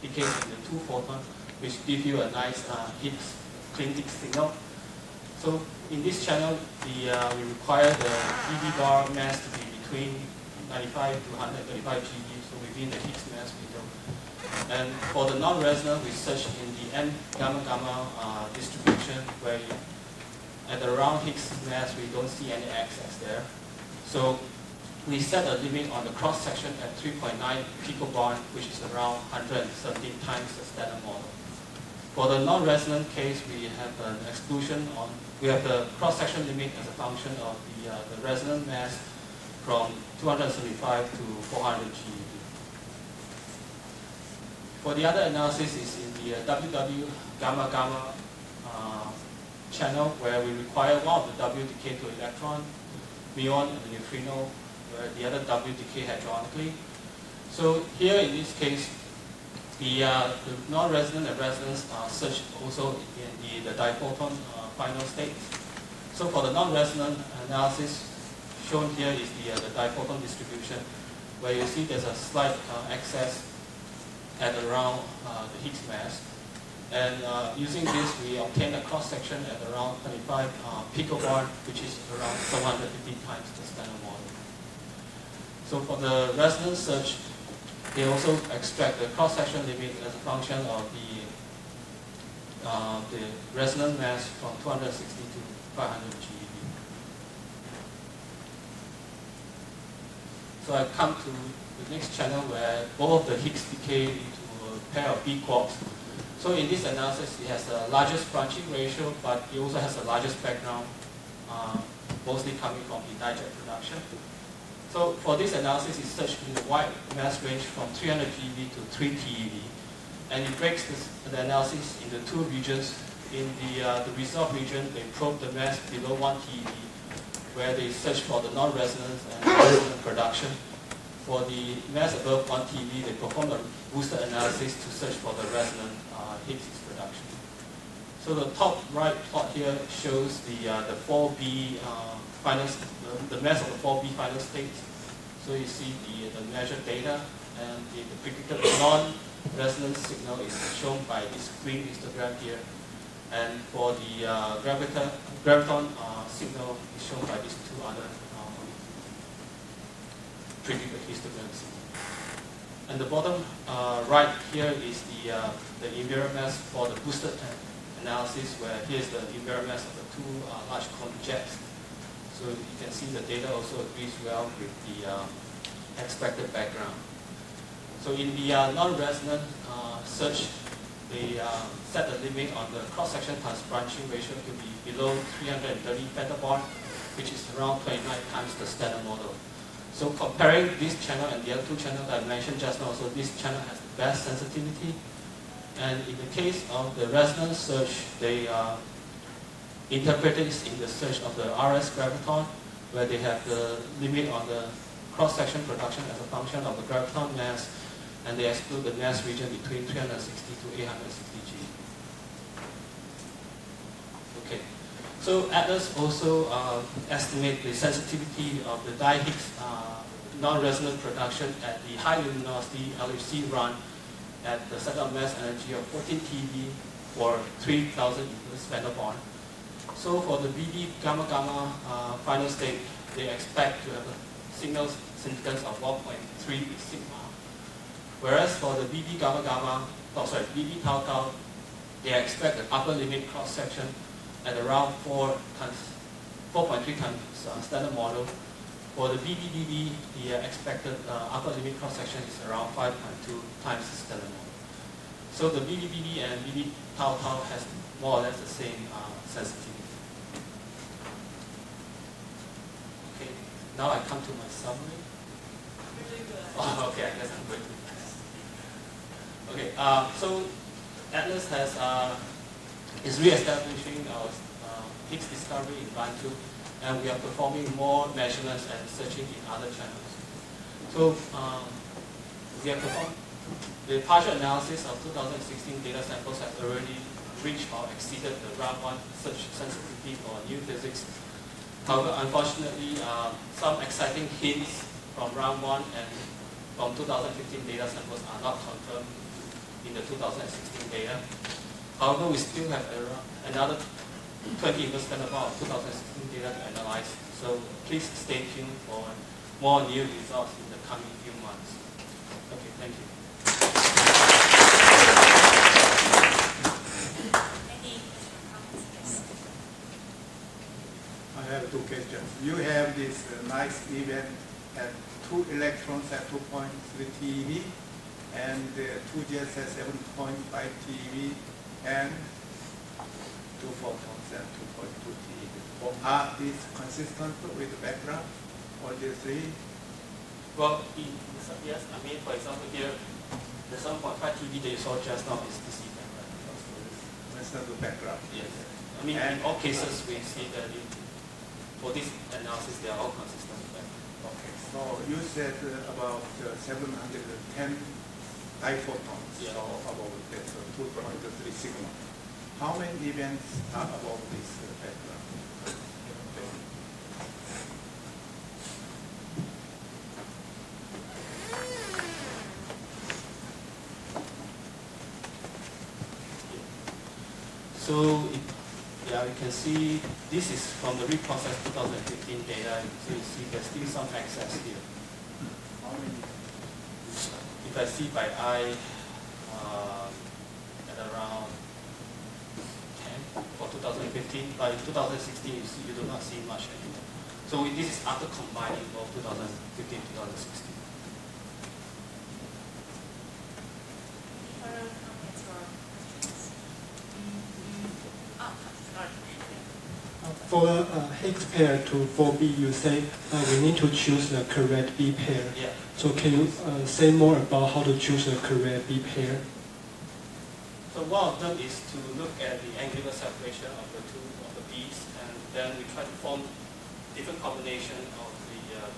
decays into 2 photons, which give you a nice clean Higgs signal. So in this channel, we require the BB bar mass to be between 95 to 135 GeV, so within the Higgs mass window. And for the non-resonant, we search in the N gamma distribution, where at around Higgs mass, we don't see any excess there. So we set a limit on the cross-section at 3.9 picobarn, which is around 117 times the standard model. For the non-resonant case, we have an exclusion on, we have the cross-section limit as a function of the resonant mass from 275 to 400 GeV. For the other analysis is in the WW gamma channel, where we require one of the W decay to electron, muon, and the neutrino, where the other W decay hadronically. So here in this case, the non-resonant and resonance are searched also in the diphoton final state. So for the non-resonant analysis, shown here is the diphoton distribution, where you see there's a slight excess at around the Higgs mass. And using this, we obtain a cross-section at around 25 picobarn, which is around 750 times the standard model. So for the resonance search, they also extract the cross-section limit as a function of the resonant mass from 260 to 500 GeV. So I come to the next channel where both the Higgs decay into a pair of B quarks. So in this analysis, it has the largest branching ratio, but it also has the largest background, mostly coming from the dijet production. So for this analysis, it's searched in the wide mass range from 300 GeV to 3 TeV. And it breaks the analysis into two regions. In the resolved region, they probe the mass below 1 TeV, where they search for the non-resonance and resonant production. For the mass above 1 TeV, they perform a boosted analysis to search for the resonant Higgs production. So the top right plot here shows the 4B final, the mass of the 4B final state. So you see the measured data, and the predicted non-resonance signal is shown by this green histogram here. And for the graviton signal is shown by these two other predicted histograms. And the bottom right here is the invariant mass for the boosted analysis, where here's the invariant mass of the two large cone jets. So you can see the data also agrees well with the expected background. So in the non-resonant search, they set the limit on the cross-section times branching ratio to be below 330 petabarn, which is around 29 times the standard model. So comparing this channel and the other two channels that I mentioned just now, so this channel has the best sensitivity. And in the case of the resonance search, they interpreted this in the search of the RS graviton, where they have the limit on the cross-section production as a function of the graviton mass, and they exclude the mass region between 360 to 860 G. Okay. So Atlas also estimate the sensitivity of the di-Higgs non-resonant production at the high luminosity LHC run at the set-up mass energy of 14 TeV for 3,000 femtobarn. So for the BB gamma final state, they expect to have a signal significance of 1.3 sigma. Whereas for the BB BB tau tau, they expect an upper limit cross section at around 4.3 times standard model. For the BB, the expected upper limit cross section is around 5.2 times the standard model. So the BB and BB tau tau has more or less the same sensitivity. Okay, now I come to my summary. Oh, okay, I guess I'm going too fast. Okay, so Atlas is re-establishing our Higgs discovery in Wang2, and we are performing more measurements and searching in other channels. So we have performed the partial analysis of 2016 data samples has already reached or exceeded the round 1 search sensitivity for new physics. However, unfortunately, some exciting hints from round 1 and from 2015 data samples are not confirmed in the 2016 data. However, we still have another 20% about 2016 data to analyze. So please stay tuned for more new results in the coming few months. Okay, thank you. I have two questions. You have this nice event at 2 electrons at 2.3 TeV and 2 jets at 7.5 TeV and 2 photons at 2.2 TeV. Are these consistent with the background, all these three? Well, yes, I mean, for example, here, the 7.5 TeV that you saw just now is this event, right? That's not the background. Yes. I mean, in all cases, we see that for this analysis, they are all consistent with background. Okay, so you said about 710 diphotons, yeah. So about that 2.3 sigma. How many events are above this background? So, yeah, you can see this is from the reprocessed 2015 data. So you see there's still some excess here. How many? If I see by eye, at around 10 for 2015, but in 2016 you do not see much anymore. So this is after combining both 2015 and 2016. For Higgs pair to 4B, you say we need to choose the correct B pair. Yeah. So can you say more about how to choose the correct B pair? So one of them is to look at the angular separation of the two of the B's, and then we try to form different combination of the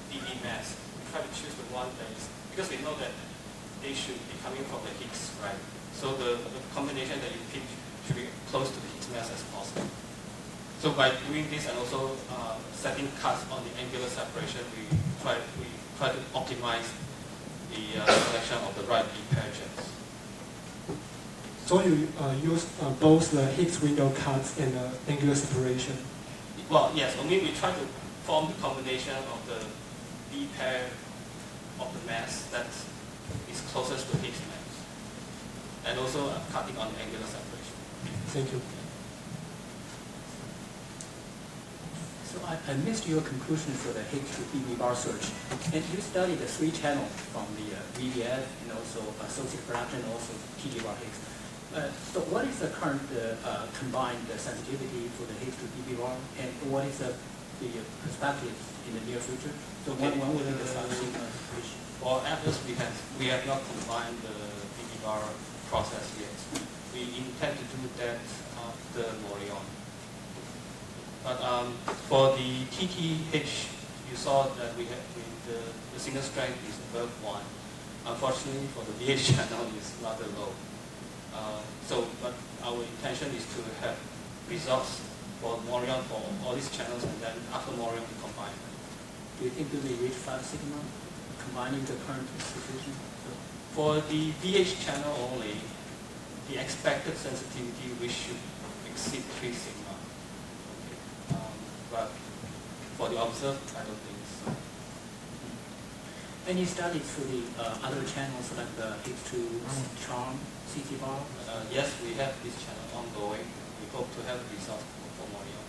DB mass. We try to choose the one that is, because we know that they should be coming from the Higgs, right? So the combination that you pick should be close to the Higgs mass as possible. So by doing this and also setting cuts on the angular separation, we try to optimize the selection of the right B pair jets. So you use both the Higgs window cuts and the angular separation? Well, yes. I mean, we try to form the combination of the B pair of the mass that is closest to Higgs mass, and also cutting on the angular separation. Thank you. So I missed your conclusion for the Higgs to BB bar search. And you studied the 3 channels from the VDF and also associated production and also TG bar Higgs. So what is the current combined sensitivity for the Higgs to BB bar, and what is the perspective in the near future? So when will be the sigma? For Atlas, we have not combined the BB bar process yet. We intend to do that after Morion. But for the TTH, you saw that we have the signal strength is above 1. Unfortunately, for the VH channel, it's rather low. But our intention is to have results for Morion for all these channels, and then after Morion, we combine them. Do you think we may reach 5 sigma, combining the current situation? For the VH channel only, the expected sensitivity, we should exceed 3 sigma. But for the observed, I don't think so. Any studies for the other channels like the Higgs to charm, CT bar? Yes, we have this channel ongoing. We hope to have results for Morion.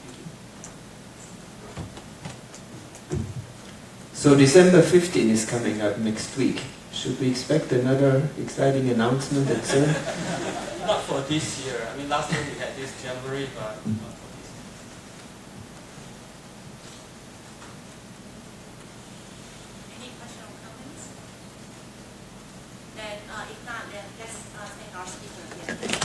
Thank you. So December 15 is coming up next week. Should we expect another exciting announcement at CERN? Not for this year. I mean, last year we had this January, but not for this year. Any questions or comments? Then if not, then let's thank our speaker again.